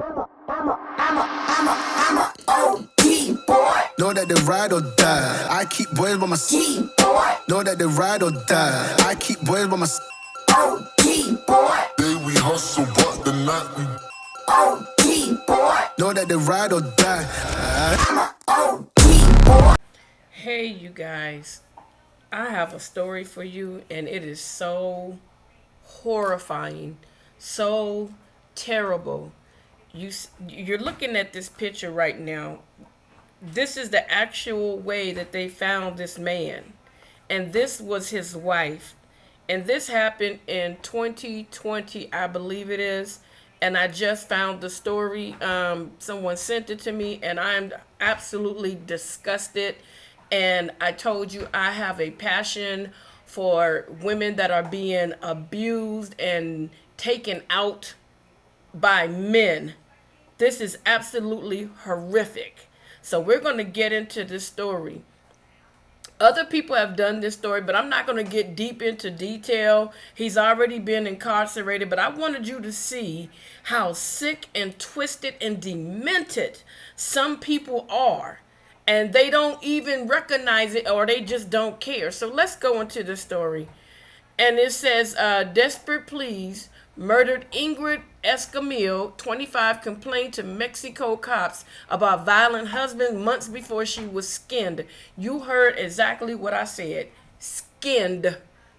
I'm a OG boy. Know that they ride or die. I keep boys by my side. Know that they ride or die. I keep boys by my side. OG boy. Day we hustle, but the night we OG boy. Know that they ride or die. I'm a OG boy. Hey, you guys, I have a story for you, and it is so horrifying, so terrible. You're looking at this picture right now. This is the actual way that they found this man, and this was his wife, and this happened in 2020, I believe it is. And I just found the story. Someone sent it to me, and I'm absolutely disgusted. And I told you I have a passion for women that are being abused and taken out by men. This is absolutely horrific. So we're going to get into this story. Other people have done this story, but I'm not going to get deep into detail. He's already been incarcerated, but I wanted you to see how sick and twisted and demented some people are. And they don't even recognize it, or they just don't care. So let's go into the story. And it says, desperate pleas, murdered Ingrid Escamille, 25, complained to Mexico cops about violent husband months before she was skinned. You heard exactly what I said. Skinned.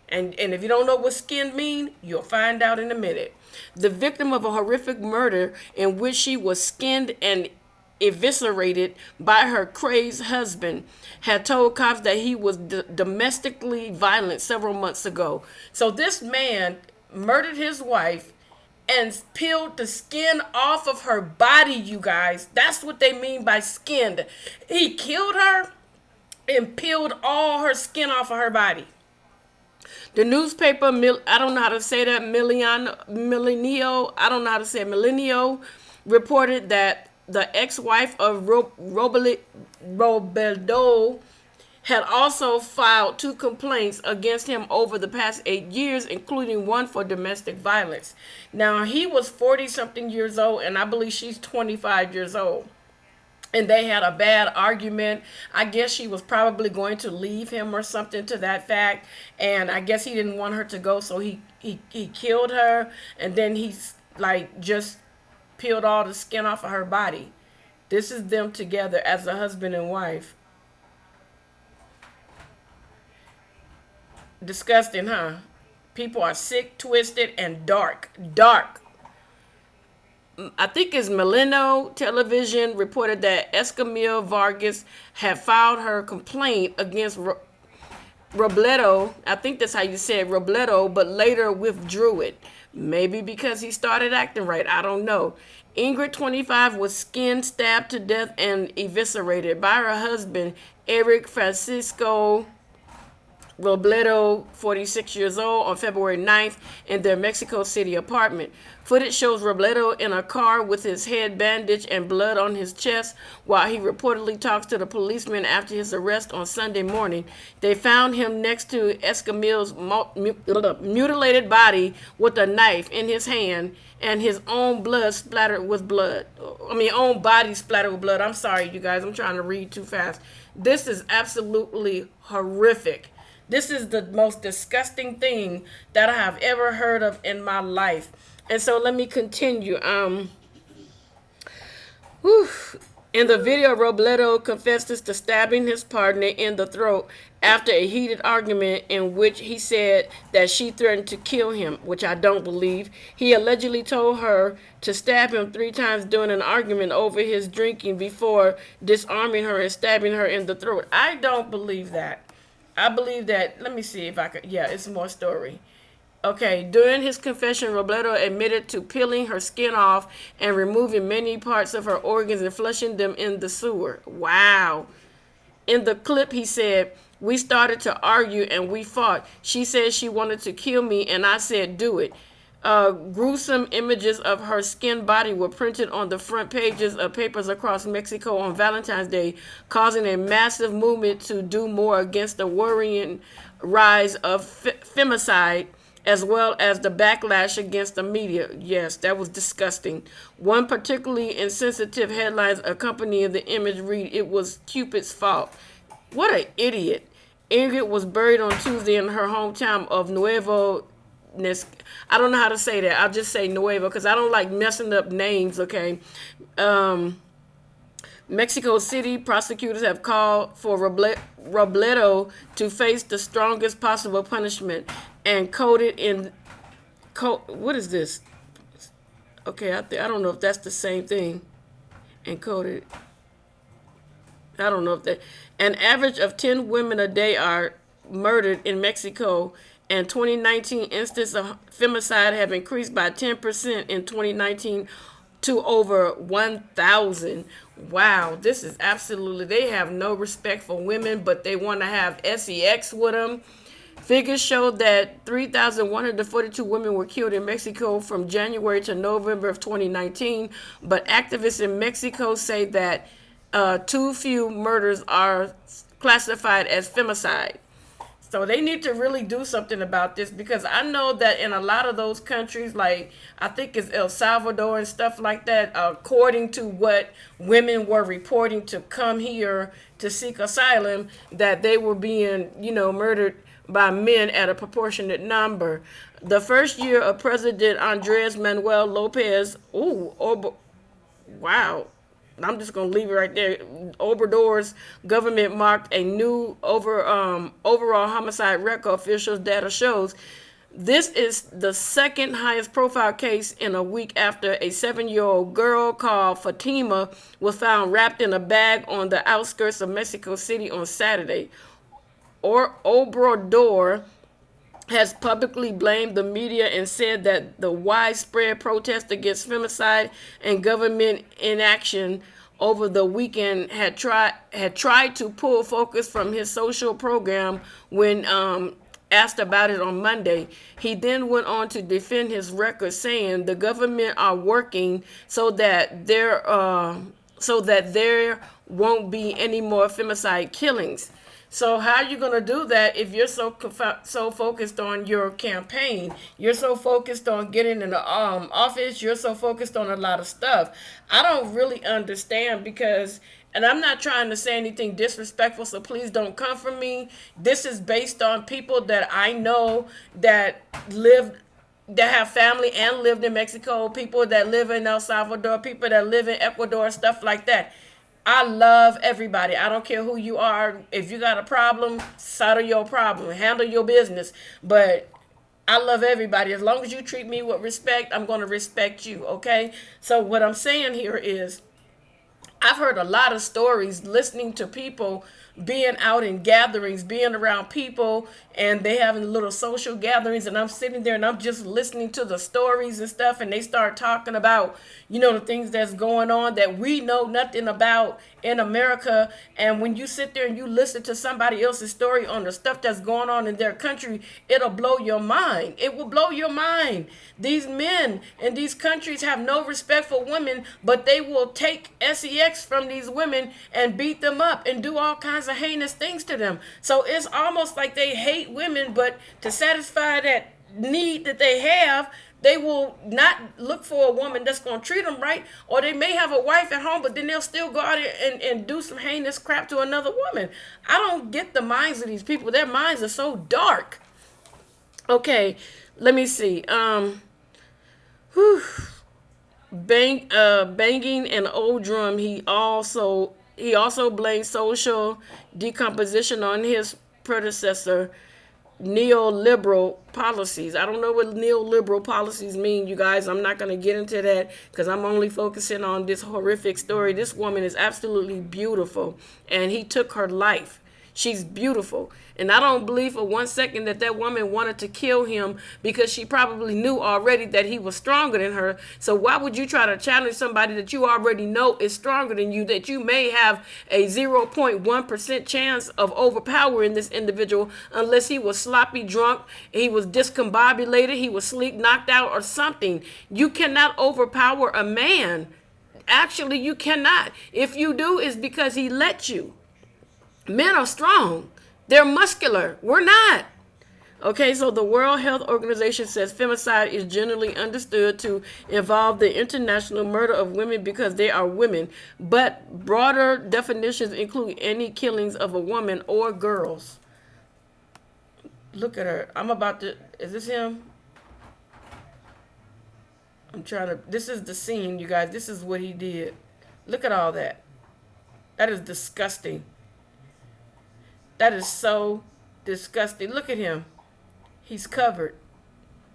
And if you don't know what skinned mean, you'll find out in a minute. The victim of a horrific murder in which she was skinned and eviscerated by her crazed husband, had told cops that he was domestically violent several months ago. So this man murdered his wife and peeled the skin off of her body, you guys. That's what they mean by skinned. He killed her and peeled all her skin off of her body. The newspaper, I don't know how to say that, Millennial, I don't know how to say Millennial, reported that the ex-wife of Robledo had also filed 2 complaints against him over the past 8 years, including one for domestic violence. Now, he was 40-something years old, and I believe she's 25 years old. And they had a bad argument. I guess she was probably going to leave him or something to that fact. And I guess he didn't want her to go, so he killed her. And then he's like just peeled all the skin off of her body. This is them together as a husband and wife. Disgusting, huh? People are sick, twisted, and dark. Dark. I think it's Millennial Television reported that Escamille Vargas had filed her complaint against Robledo. I think that's how you say it, Robledo, but later withdrew it. Maybe because he started acting right. I don't know. Ingrid, 25, was skinned, stabbed to death, and eviscerated by her husband, Eric Francisco Robledo, 46 years old, on February 9th in their Mexico City apartment. Footage shows Robledo in a car with his head bandaged and blood on his chest while he reportedly talks to the policeman after his arrest on Sunday morning. They found him next to Escamille's mutilated body with a knife in his hand and his own blood splattered with blood. Own body splattered with blood. I'm sorry, you guys. I'm trying to read too fast. This is absolutely horrific. This is the most disgusting thing that I have ever heard of in my life. And so let me continue. In the video, Robledo confesses to stabbing his partner in the throat after a heated argument in which he said that she threatened to kill him, which I don't believe. He allegedly told her to stab him 3 times during an argument over his drinking before disarming her and stabbing her in the throat. I don't believe that. I believe that, let me see if I could, yeah, it's more story. Okay, during his confession, Robledo admitted to peeling her skin off and removing many parts of her organs and flushing them in the sewer. Wow. In the clip, he said, "We started to argue and we fought. She said she wanted to kill me and I said, do it." Gruesome images of her skinned body were printed on the front pages of papers across Mexico on Valentine's Day, causing a massive movement to do more against the worrying rise of femicide as well as the backlash against the media. Yes, that was disgusting. One particularly insensitive headlines accompanying the image read, "It was Cupid's fault." What an idiot. Ingrid was buried on Tuesday in her hometown of Nuevo. I don't know how to say that. I'll just say Nuevo because I don't like messing up names, okay? Mexico City prosecutors have called for Robledo to face the strongest possible punishment and coded in. What is this? Okay, I don't know if that's the same thing. Encoded. I don't know if that. An average of 10 women a day are murdered in Mexico, and 2019 instances of femicide have increased by 10% in 2019 to over 1,000. Wow, this is absolutely, they have no respect for women, but they want to have sex with them. Figures show that 3,142 women were killed in Mexico from January to November of 2019, but activists in Mexico say that too few murders are classified as femicide. So they need to really do something about this because I know that in a lot of those countries, like I think it's El Salvador and stuff like that, according to what women were reporting to come here to seek asylum, that they were being, murdered by men at a proportionate number. The first year of President Andres Manuel Lopez, wow, I'm just gonna leave it right there. Obrador's government marked a new overall homicide record. Official data shows this is the second highest profile case in a week after a 7-year-old girl called Fatima was found wrapped in a bag on the outskirts of Mexico City on Saturday. Obrador has publicly blamed the media and said that the widespread protest against femicide and government inaction over the weekend had tried to pull focus from his social program when asked about it on Monday. He then went on to defend his record, saying the government are working so that there won't be any more femicide killings. So how are you going to do that if you're so focused on your campaign? You're so focused on getting in the office. You're so focused on a lot of stuff. I don't really understand because, and I'm not trying to say anything disrespectful, so please don't come for me. This is based on people that I know that have family and lived in Mexico, people that live in El Salvador, people that live in Ecuador, stuff like that. I love everybody. I don't care who you are. If you got a problem, settle your problem. Handle your business. But I love everybody. As long as you treat me with respect, I'm going to respect you, okay? So what I'm saying here is I've heard a lot of stories listening to people being out in gatherings, being around people, and they having little social gatherings, and I'm sitting there and I'm just listening to the stories and stuff, and they start talking about, the things that's going on that we know nothing about in America. And when you sit there and you listen to somebody else's story on the stuff that's going on in their country, it'll blow your mind. It will blow your mind. These men in these countries have no respect for women, but they will take sex from these women and beat them up and do all kinds of heinous things to them. So it's almost like they hate women, but to satisfy that need that they have, they will not look for a woman that's going to treat them right, or they may have a wife at home, but then they'll still go out and do some heinous crap to another woman. I don't get the minds of these people. Their minds are so dark. Okay, let me see. Banging an old drum. He also blamed social decomposition on his predecessor, neoliberal policies. I don't know what neoliberal policies mean, you guys. I'm not going to get into that because I'm only focusing on this horrific story. This woman is absolutely beautiful, and he took her life. She's beautiful. And I don't believe for 1 second that woman wanted to kill him because she probably knew already that he was stronger than her. So why would you try to challenge somebody that you already know is stronger than you, that you may have a 0.1% chance of overpowering this individual unless he was sloppy drunk, he was discombobulated, he was sleep knocked out or something. You cannot overpower a man. Actually, you cannot. If you do, it's because he let you. Men are strong. They're muscular. We're not. Okay, so the World Health Organization says femicide is generally understood to involve the international murder of women because they are women, but broader definitions include any killings of a woman or girls. Look at her. I'm about to. Is this him? I'm trying to. This is the scene, you guys. This is what he did. Look at all that. That is disgusting. That is so disgusting. Look at him. He's covered.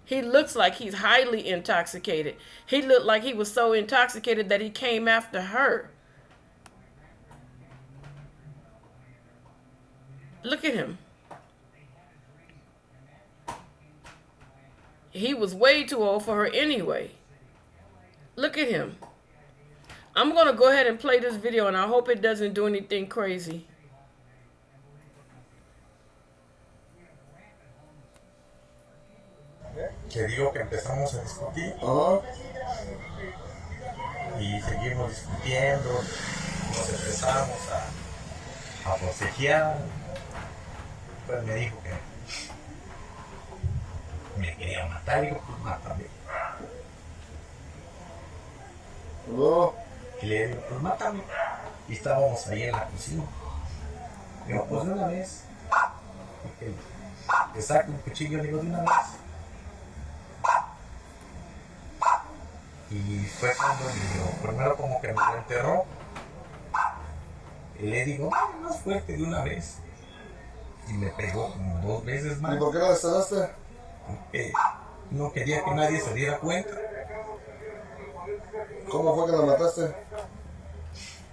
He looks like he's highly intoxicated. He looked like he was so intoxicated that he came after her. Look at him. He was way too old for her anyway. Look at him. I'm going to go ahead and play this video, and I hope it doesn't do anything crazy. Que digo que empezamos a discutir y seguimos discutiendo, nos empezamos a forcejear. Pues me dijo que me quería matar, digo, pues mátame. Y le digo, pues mátame. Y estábamos ahí en la cocina. Digo, pues de una vez. Le saco un cuchillo, digo, de una vez. Y fue cuando digo, primero como que me lo enterró. Y le digo, más fuerte de una vez. Y me pegó como 2 veces más. ¿Y por qué la desterraste? Porque no quería que nadie se diera cuenta. ¿Cómo fue que la mataste?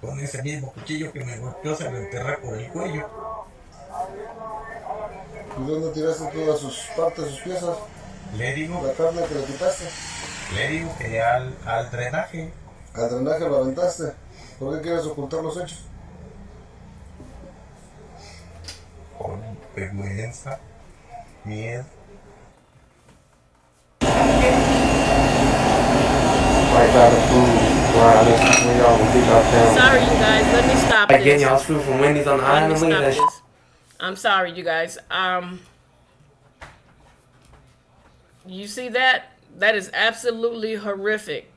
Con ese mismo cuchillo que me golpeó, se lo enterré por el cuello. ¿Y dónde tiraste todas sus partes, sus piezas? Le digo, La carne que le quitaste. le digo que al drenaje. Al drenaje lo aventaste. ¿Por qué quieres ocultar los hechos? Con vergüenza, miedo. Sorry, you guys. Let me stop Like getting this. y'all's food from Wendy's on the Let me island. Look stop at that. this. I'm sorry, you guys. You see that? That is absolutely horrific.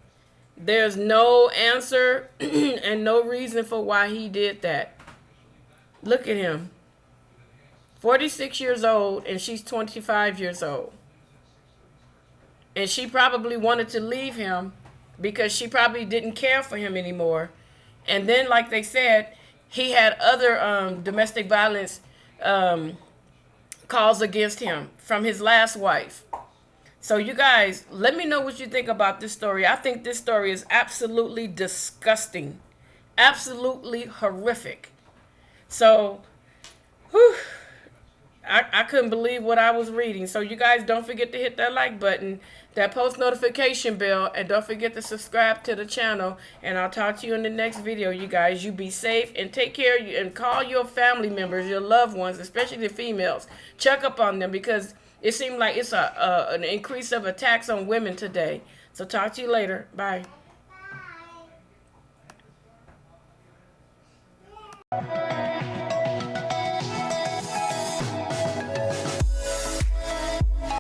There's no answer and no reason for why he did that. Look at him. 46 years old and she's 25 years old. And she probably wanted to leave him because she probably didn't care for him anymore. And then, like they said, he had other domestic violence calls against him from his last wife. So you guys, let me know what you think about this story. I think this story is absolutely disgusting. Absolutely horrific. So, whew, I couldn't believe what I was reading. So you guys don't forget to hit that like button, that post notification bell, and don't forget to subscribe to the channel. And I'll talk to you in the next video, you guys. You be safe and take care of you, and call your family members, your loved ones, especially the females. Check up on them because it seems like it's an increase of attacks on women today. So talk to you later. Bye.